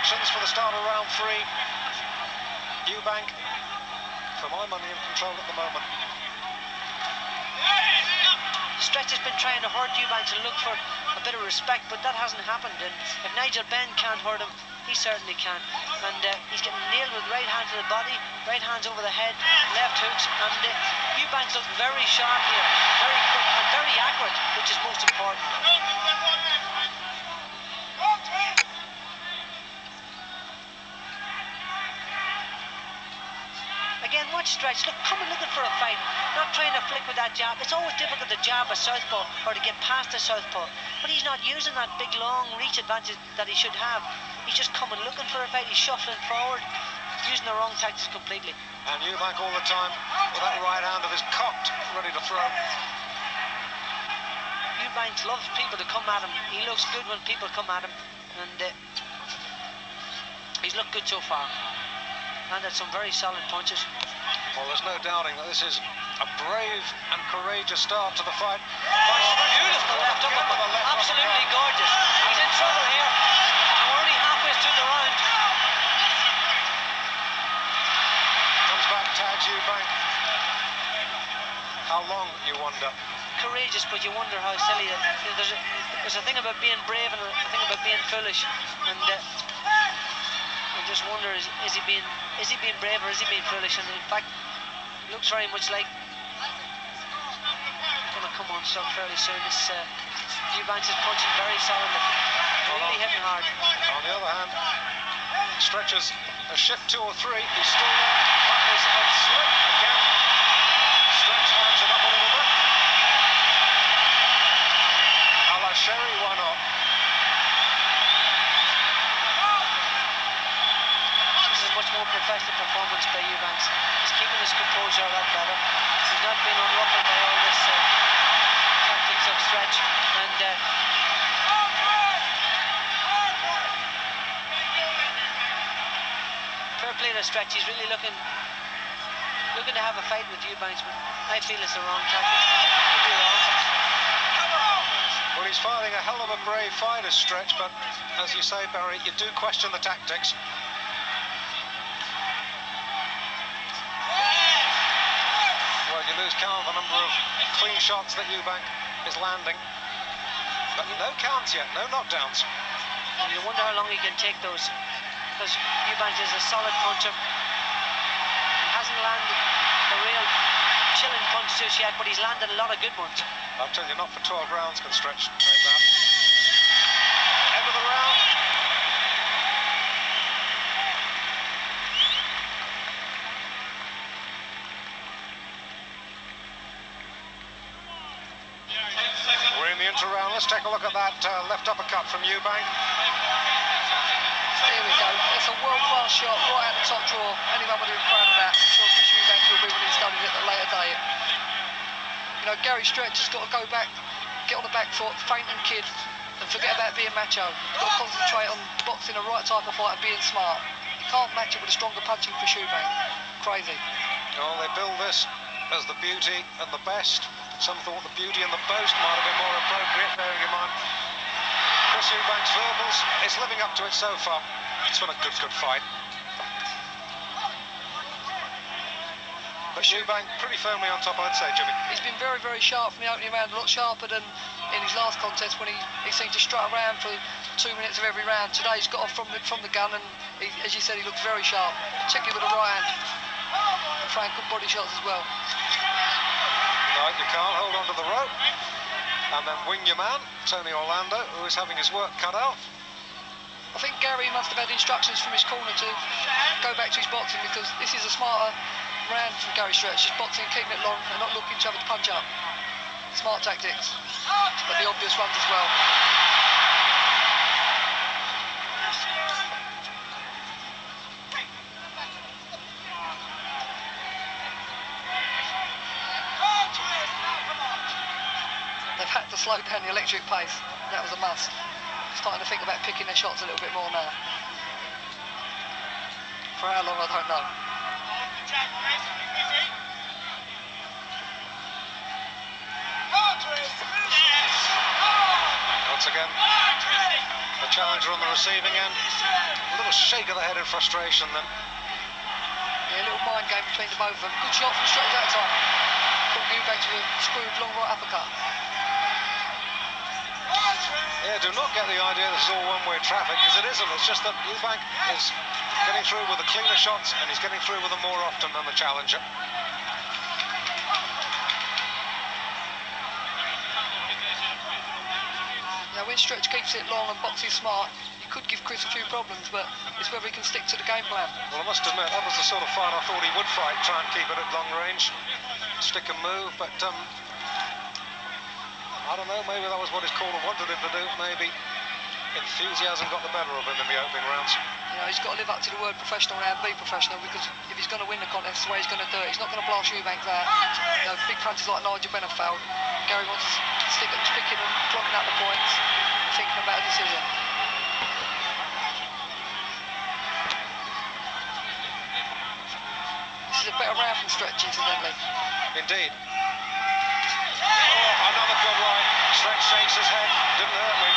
instructions for the start of round 3. Eubank, for my money, in control at the moment. Stretch has been trying to hurt Eubank and look for a bit of respect, but that hasn't happened. And if Nigel Benn can't hurt him, he certainly can. And he's getting nailed with right hand to the body, right hands over the head, left hooks. And Eubank's looked very sharp here, very quick and very accurate, which is most important. Again, watch Stretch. Look, coming looking for a fight, not trying to flick with that jab. It's always difficult to jab a southpaw or to get past a southpaw, but he's not using that big long reach advantage that he should have. He's just coming looking for a fight. He's shuffling forward, using the wrong tactics completely. And Eubank all the time with that right hand of his cocked, ready to throw. Eubank loves people to come at him. He looks good when people come at him, and he's looked good so far. Landed some very solid punches. Well, there's no doubting that this is a brave and courageous start to the fight. Beautiful left uppercut, absolutely gorgeous. He's in trouble here, and we're only halfway through the round. Comes back, tags Eubank. How long, you wonder? Courageous, but you wonder how silly. There's a thing about being brave and a thing about being foolish, and I just wonder, is he being brave or is he being foolish? And in fact, it looks very much like it's going to come on stock fairly soon. This Eubank is punching very solidly, really hitting hard. On the other hand, Stretches a shift 2 or 3. He's still there. That is a slip again. Stretch hands it up a little bit. A la Sherry, why not? Much more professional performance by Eubank. He's keeping his composure a lot better. He's not being unruffled by all this tactics of Stretch. And fair play to Stretch. He's really looking to have a fight with Eubank, but I feel it's the wrong tactic. Could be wrong. Well, he's fighting a hell of a brave fight as Stretch, but as you say, Barry, you do question the tactics. You lose count of the number of clean shots that Eubank is landing. But no counts yet, no knockdowns. And you wonder how long he can take those, because Eubank is a solid puncher. He hasn't landed the real chilling punch just yet, but he's landed a lot of good ones. I'll tell you, not for 12 rounds can Stretch take that. End of the round. Round. Let's take a look at that left uppercut from Eubank. There we go. It's a world-class shot right at the top drawer. Anyone would have been proud of that. I'm sure Chris Eubank will be when he's done it at a later date. You know, Gary Stretch has got to go back, get on the back foot, feint and kid, and forget about being macho. He's got to concentrate on boxing the right type of fight and being smart. You can't match it with a stronger punching for Eubank. Crazy. Well, they build this as the beauty and the best. Some thought the beauty and the boast might have been more appropriate, bearing in mind Chris Eubank's verbals. It's living up to it so far. It's been a good fight. But Eubank pretty firmly on top, I'd say, Jimmy. He's been very, very sharp from the opening round, a lot sharper than in his last contest when he seemed to strut around for 2 minutes of every round. Today he's got off from the gun, and as you said, he looks very sharp, particularly with the right hand. And throwing good body shots as well. No, you can't hold on to the rope and then wing your man, Tony Orlando, who is having his work cut out. I think Gary must have had instructions from his corner to go back to his boxing, because this is a smarter round from Gary Stretch, just boxing, keeping it long and not looking to have to punch up. Smart tactics, but the obvious ones as well. Had to slow down the electric pace. That was a must. Starting to think about picking their shots a little bit more now. For how long, I don't know. Once again, the challenger on the receiving end. A little shake of the head in frustration then. Yeah, a little mind game between the both of them. Good shot from Stretch that time. Put Eubank to a screwed long right uppercut. Yeah, do not get the idea this is all one-way traffic, because it isn't. It's just that Eubank is getting through with the cleaner shots, and he's getting through with them more often than the challenger. Yeah, when Stretch keeps it long and boxes smart, he could give Chris a few problems, but it's whether he can stick to the game plan. Well, I must admit, that was the sort of fight I thought he would fight, try and keep it at long range, stick and move, but I don't know, maybe that was what his caller wanted him to do. Maybe enthusiasm got the better of him in the opening rounds. You know, he's got to live up to the word professional now and be professional, because if he's going to win the contest, the way he's going to do it, he's not going to blast Eubank out. You know, big punches like Nigel Benn have failed. Gary wants to stick at picking and clocking out the points, and thinking about a decision. This is a better round from Stretch, incidentally. Indeed. Oh, another good right. Stretch shakes his head. Didn't hurt me.